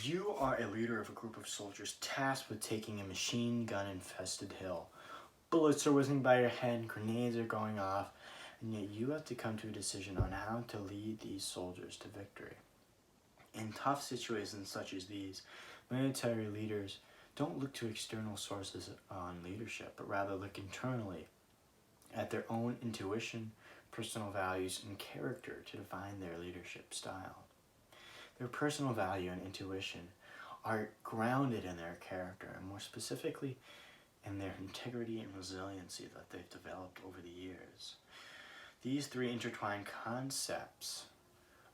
You are a leader of a group of soldiers tasked with taking a machine gun infested hill. Bullets are whizzing by your head, grenades are going off, and yet you have to come to a decision on how to lead these soldiers to victory. In tough situations such as these, military leaders don't look to external sources on leadership, but rather look internally at their own intuition, personal values, and character to define their leadership style. Their personal value and intuition are grounded in their character, and more specifically, in their integrity and resiliency that they've developed over the years. These three intertwined concepts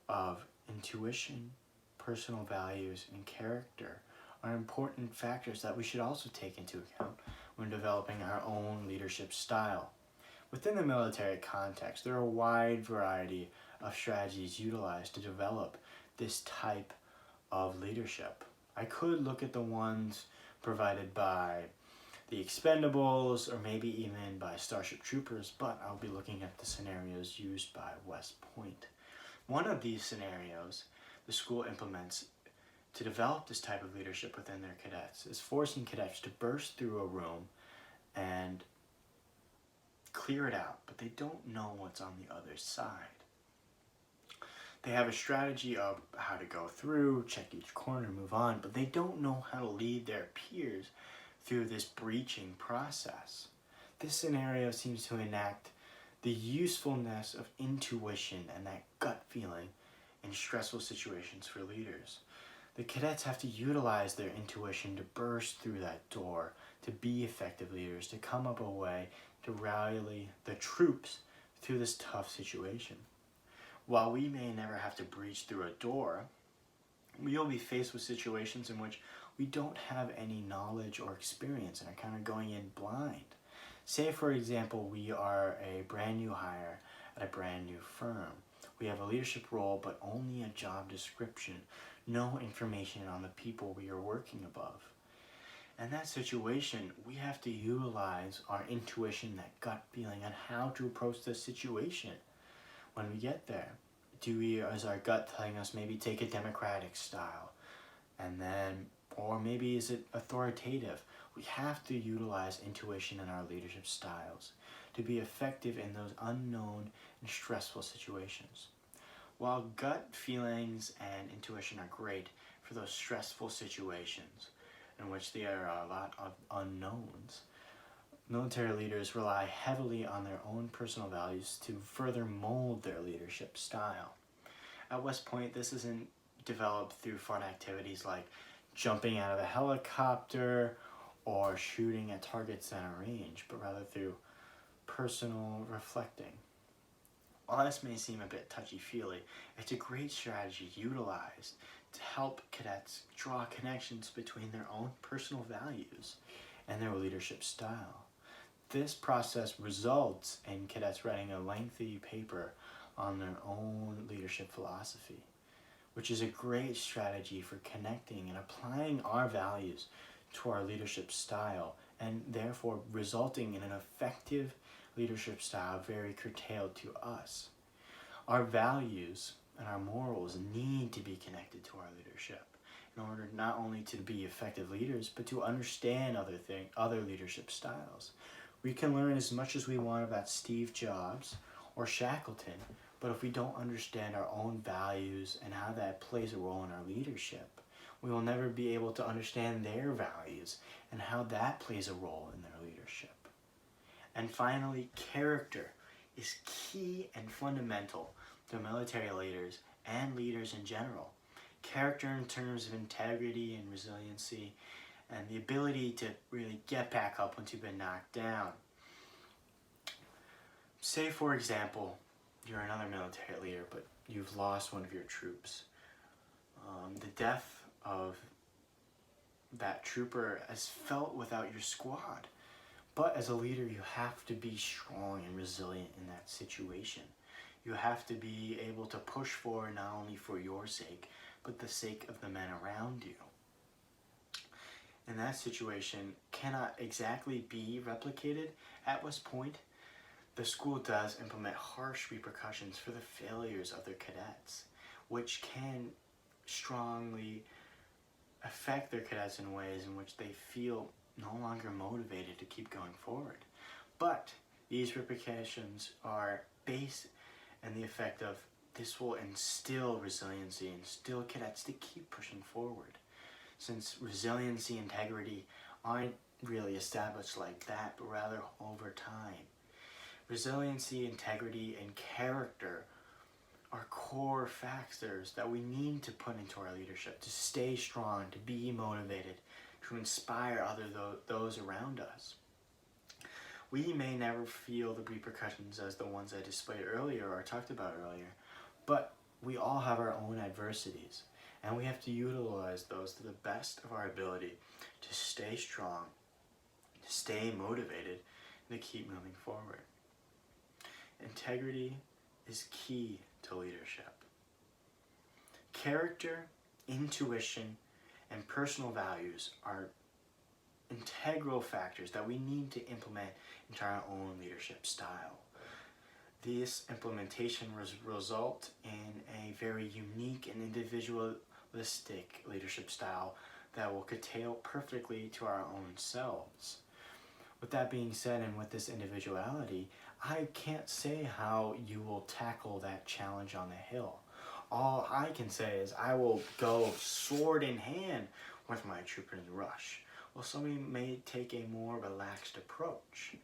of intuition, personal values, and character are important factors that we should also take into account when developing our own leadership style. Within the military context, there are a wide variety of strategies utilized to develop this type of leadership. I could look at the ones provided by the Expendables or maybe even by Starship Troopers, but I'll be looking at the scenarios used by West Point. One of these scenarios the school implements to develop this type of leadership within their cadets is forcing cadets to burst through a room and clear it out, but they don't know what's on the other side. They have a strategy of how to go through, check each corner, move on, but they don't know how to lead their peers through this breaching process. This scenario seems to enact the usefulness of intuition and that gut feeling in stressful situations for leaders. The cadets have to utilize their intuition to burst through that door, to be effective leaders, to come up a way to rally the troops through this tough situation. While we may never have to breach through a door, we will be faced with situations in which we don't have any knowledge or experience and are kind of going in blind. Say, for example, we are a brand new hire at a brand new firm. We have a leadership role, but only a job description, no information on the people we are working above. In that situation, we have to utilize our intuition, that gut feeling on how to approach the situation. When we get there, is our gut telling us maybe take a democratic style, and then, or maybe is it authoritative? We have to utilize intuition in our leadership styles to be effective in those unknown and stressful situations. While gut feelings and intuition are great for those stressful situations in which there are a lot of unknowns, military leaders rely heavily on their own personal values to further mold their leadership style. At West Point, this isn't developed through fun activities like jumping out of a helicopter or shooting at targets at a range, but rather through personal reflecting. While this may seem a bit touchy-feely, it's a great strategy utilized to help cadets draw connections between their own personal values and their leadership style. This process results in cadets writing a lengthy paper on their own leadership philosophy, which is a great strategy for connecting and applying our values to our leadership style, and therefore resulting in an effective leadership style very curtailed to us. Our values and our morals need to be connected to our leadership in order not only to be effective leaders, but to understand other leadership styles. We can learn as much as we want about Steve Jobs or Shackleton, but if we don't understand our own values and how that plays a role in our leadership, we will never be able to understand their values and how that plays a role in their leadership. And finally, character is key and fundamental to military leaders and leaders in general. Character in terms of integrity and resiliency and the ability to really get back up once you've been knocked down. Say, for example, you're another military leader, but you've lost one of your troops. The death of that trooper is felt without your squad. But as a leader, you have to be strong and resilient in that situation. You have to be able to push forward not only for your sake, but the sake of the men around you. And that situation cannot exactly be replicated at West Point. The school does implement harsh repercussions for the failures of their cadets, which can strongly affect their cadets in ways in which they feel no longer motivated to keep going forward. But these repercussions are based in the effect of this will instill resiliency, instill cadets to keep pushing forward. Since resiliency, integrity aren't really established like that, but rather over time. Resiliency, integrity, and character are core factors that we need to put into our leadership to stay strong, to be motivated, to inspire those around us. We may never feel the repercussions as the ones I displayed earlier or talked about earlier, but we all have our own adversities, and we have to utilize those to the best of our ability to stay strong, to stay motivated, and to keep moving forward. Integrity is key to leadership. Character, intuition, and personal values are integral factors that we need to implement into our own leadership style. This implementation result in a very unique and individualistic leadership style that will curtail perfectly to our own selves. With that being said, and with this individuality, I can't say how you will tackle that challenge on the hill. All I can say is I will go sword in hand with my troopers rush. Well, somebody may take a more relaxed approach.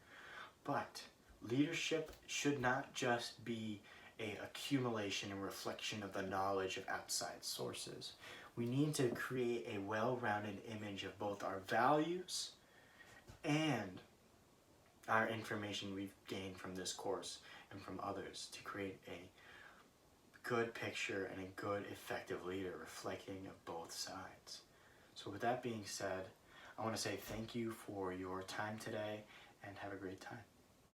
But leadership should not just be an accumulation and reflection of the knowledge of outside sources. We need to create a well-rounded image of both our values and our information we've gained from this course and from others to create a good picture and a good, effective leader reflecting of both sides. So with that being said, I want to say thank you for your time today and have a great time.